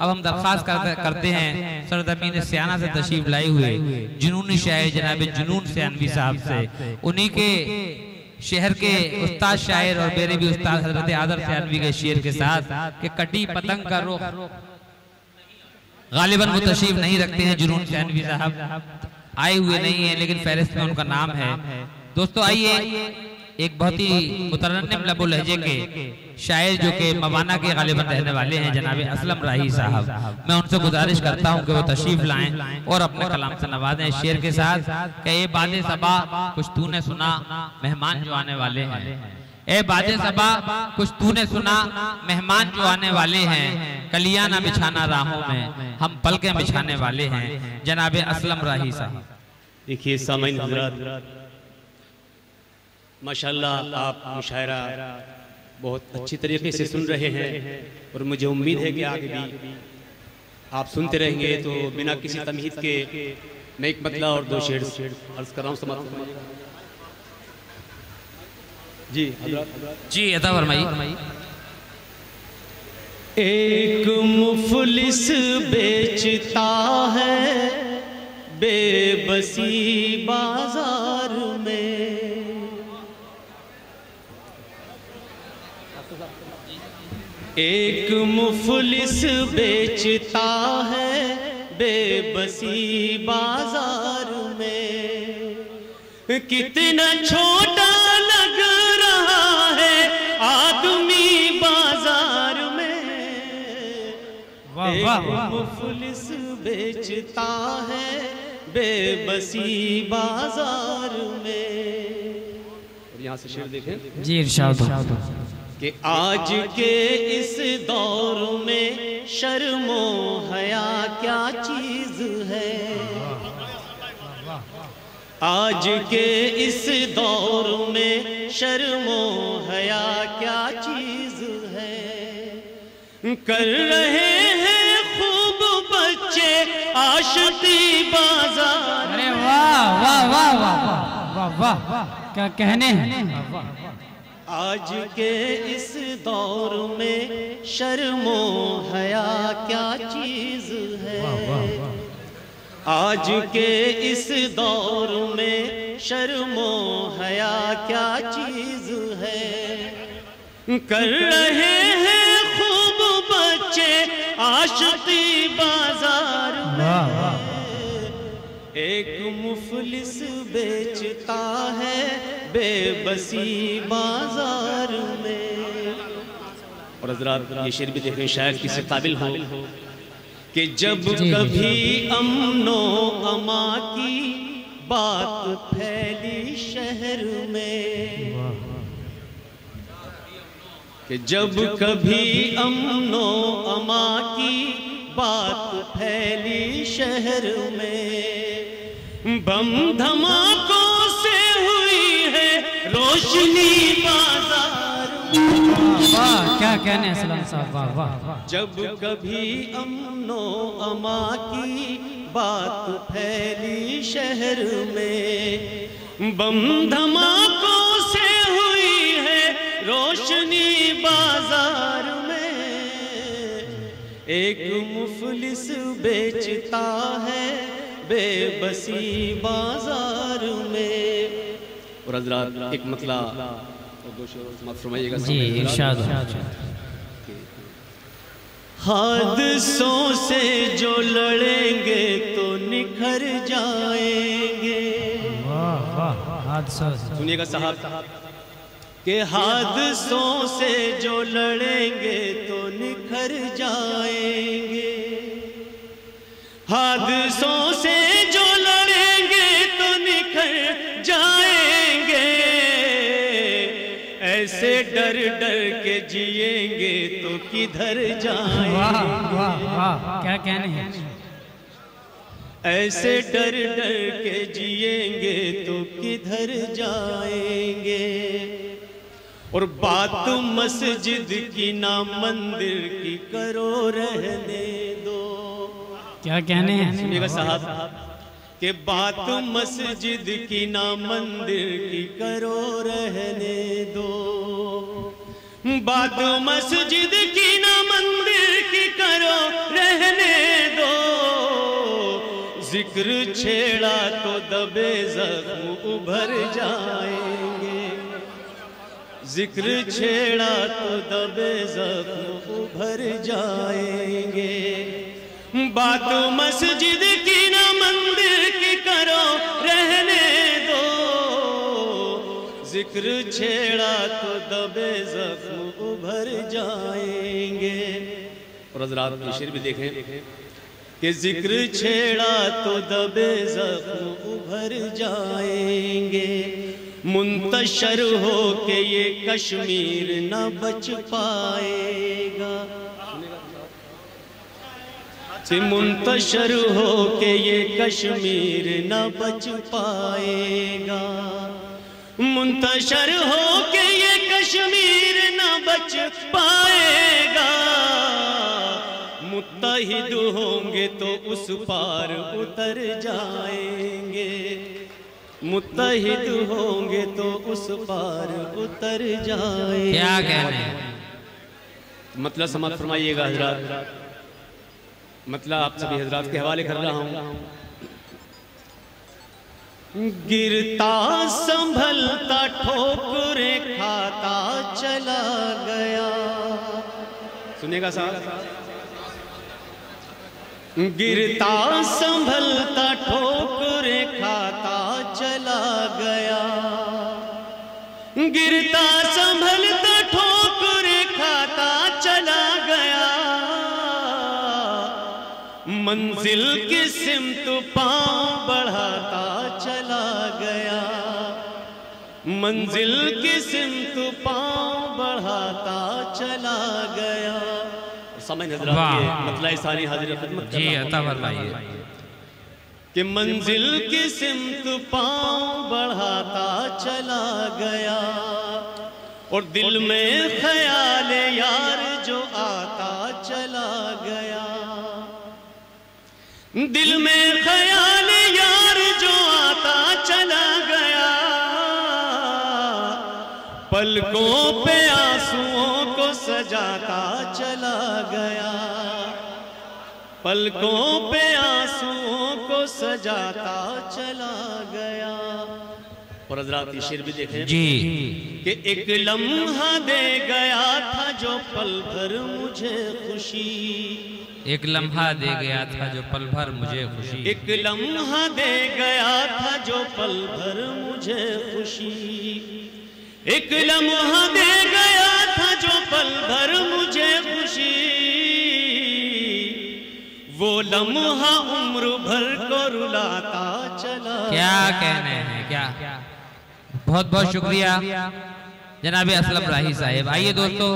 اب ہم درخواست کرتے ہیں سرزمین سیانہ سے تشریف لائے ہوئے جنونی شاعر جناب جنون سیانوی صاحب سے، انہی کے شہر کے استاد شاعر اور میرے بھی استاد حضرت عادر سیانوی کے شعر کے ساتھ کہ کٹی پتنگ کا رخ، غالباً وہ تشریف نہیں رکھتے ہیں جنون سیانوی صاحب، آئے ہوئے نہیں ہیں لیکن فہرست میں ان کا نام ہے۔ دوستو آئیے ایک بہت ہی مترنم لب و لہجے کے شاعر جو کہ موانا کے غالباً رہنے والے ہیں جناب اسلم راہی صاحب، میں ان سے گزارش کرتا ہوں کہ وہ تشریف لائیں اور اپنے کلام سے نوازیں اس شعر کے ساتھ کہ اے باد صبا کچھ تو نے سنا مہمان جو آنے والے ہیں، اے باد صبا کچھ تو نے سنا مہمان جو آنے والے ہیں، کلیاں نہ بچھانا راہوں میں ہم پلکیں بچھانے والے ہیں، جناب اسلم راہی صاحب۔ دیکھیے سامعین حضرات، ماشاءاللہ آپ مشاعرہ بہت اچھی طریقے سے سن رہے ہیں اور مجھے امید ہے کہ آگے بھی آپ سنتے رہیں گے، تو بنا کسی تمہید کے میں ایک مطلع اور دو شعر عرض کر رہا ہوں، سماعت فرمائیے گا۔ جی حضرات جی عطا فرمائیے۔ ایک مفلس بیچتا ہے بے بسی بازار میں، ایک مفلس بیچتا ہے بے بسی بازار میں، کتنا چھوٹا لگ رہا ہے آدمی بازار میں، ایک مفلس بیچتا ہے بے بسی بازار میں۔ اور یہاں سے شعر دیکھیں جی ارشاد کہ آج کے اس دور میں شرم و حیا کیا چیز ہے، آج کے اس دور میں شرم و حیا کیا چیز ہے، کر رہے ہیں خوب بچے عاشقی بازار میں۔ واہ واہ واہ واہ واہ واہ کیا کہنے ہیں۔ آج کے اس دور میں شرم و حیا کیا چیز ہے، آج کے اس دور میں شرم و حیا کیا چیز ہے، کر رہے ہیں خوب بچے عاشقی بازار میں، ایک مفلس بیچتا ہے بے بسی بازار میں۔ اور حضرات یہ شعر بھی دیکھیں شاید کسی قابل ہو کہ جب کبھی امن و امان کی بات پھیلی شہر میں، کہ جب کبھی امن و امان کی بات پھیلی شہر میں، بم دھماکوں سے ہوئی ہے روشنی بازار میں۔ واہ کیا کہنے ہیں اسلم صاحب، واہ واہ۔ جب کبھی امن و امان کی بات پھیلی شہر میں، بم دھماکوں سے ہوئی ہے روشنی بازار میں، ایک مفلس بیچتا ہے بے بسی بازار میں۔ اور حضرات ایک مطلع اور دو شعر سماعت فرمائیے گا۔ جی ارشاد۔ حادثوں سے جو لڑیں گے تو نکھر جائیں گے، واہ واہ حادثہ سنیے گا صاحب کہ حادثوں سے جو لڑیں گے تو نکھر جائیں گے، حادثوں سے جو لڑیں گے تو نکھر جائیں گے، ایسے ڈر ڈر کے جئیں گے تو کدھر جائیں گے، واہ واہ واہ کیا کہنے ہیں۔ ایسے ڈر ڈر کے جئیں گے تو کدھر جائیں گے، اور بات مسجد کی نہ مندر کی کرو رہنے دو۔ کیا کہنے ہیں۔ سنیے گا صاحب کہ بات مسجد کی نہ مندر کی کرو رہنے دو، بات مسجد کی نہ مندر کی کرو رہنے ذکر چھیڑا تو دبے زخم ابھر جائیں گے، ذکر چھیڑا تو دبے زخم ابھر جائیں گے، بات مسجد کی نہ مندر کی کرو رہنے دو، ذکر چھیڑا تو دبے زخم ابھر جائیں گے۔ اور حضرات یہ شعر بھی دیکھیں کہ ذکر چھیڑا تو دبے زخم ابھر جائیں گے، منتشر ہو کہ یہ کشمیر نہ بچ پائے گا، منتشر ہو کہ یہ کشمیر نہ بچ پائے گا، منتشر ہو کہ یہ کشمیر نہ بچ پائے گا، متحد ہوں گے تو اس پار اتر جائیں گے، متحد ہوں گے تو اس پار اتر جائیں گے۔ کیا کہنے ہیں؟ مطلب سماعت فرمائیے گا حضرات، مطلب آپ سبھی حضرات کے حوالے کر رہا ہوں۔ گرتا سنبھلتا ٹھوکریں کھاتا چلا گیا، سنیے گا صاحب، گرتا سنبھلتا ٹھوکریں کھاتا چلا گیا، گرتا سنبھلتا ٹھوکریں کھاتا چلا گیا، منزل کی سمت پاؤں بڑھاتا چلا گیا، منزل کی سمت پاؤں بڑھاتا چلا گیا۔ سامعین حضرات یہ مطلع ثانی حاضر خدمت جی عطا فرمائیے کہ منزل کی سمت پاؤں بڑھاتا چلا گیا، اور دل میں خیال یار جو آتا چلا گیا، دل میں خیال یار جو آتا چلا گیا، پلکوں پہ آنسوؤں کو سجاتا چلا گیا، پلکوں پہ آنسوؤں کو سجاتا چلا گیا۔ اور حضرات یہ شعر بھی دیکھیں جی کہ ایک لمحہ دے گیا تھا جو پل بھر مجھے خوشی، ایک لمحہ دے گیا تھا جو پل بھر مجھے خوشی، ایک لمحہ دے گیا تھا جو پل بھر مجھے خوشی، ایک لمحہ دے گیا تھا جو پل بھر مجھے خوشی، وہ لمحہ عمر بھر کو رلاتا چلا۔ کیا کہنے ہیں، کیا بہت بہت شکریہ جناب اسلم راہی صاحب۔ آئیے دوستو